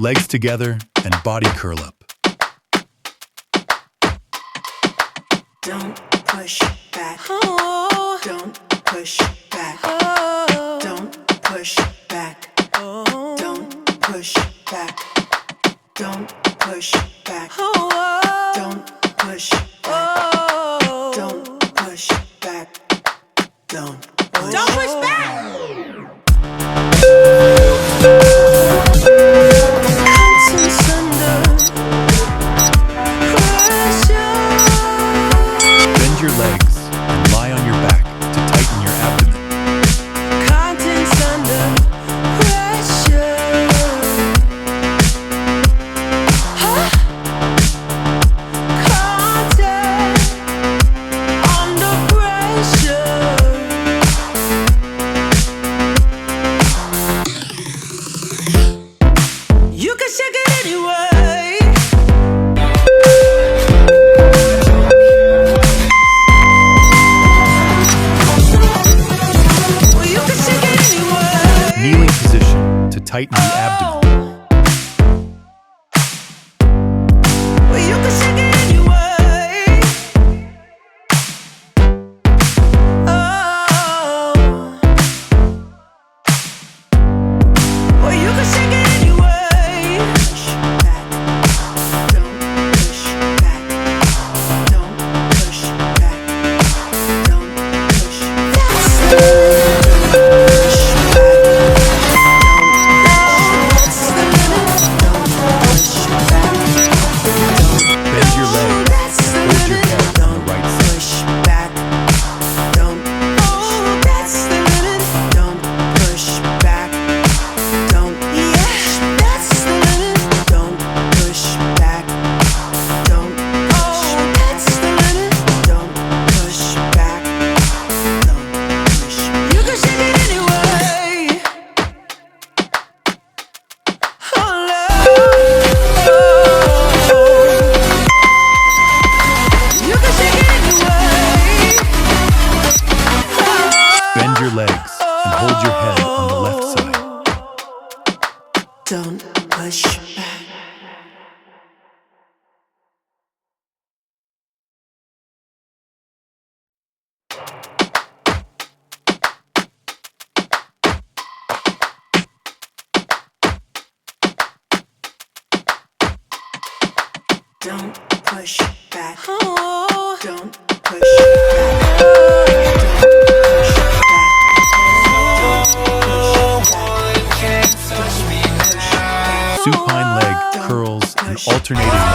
Legs together and body curl up. Don't push back. Oh. Don't push back. Oh. Don't push back. Oh. Don't push back. Don't push back. Oh. Don't push back. Oh. Don't push back. Don't push back. Bend your legs and lie on your back to tighten your abdomen. Contents under pressure. Huh? Content under pressure. You can shake it anyway. Kneeling position to tighten the abdomen. Well, you can shake it anyway. Oh. Well, you can shake it anyway. Push back. Don't push back. Don't push back. Don't push back. Bend your legs and hold your head on the left side. Don't push back. Don't push back. Oh. Don't push back. Supine leg curls and alternating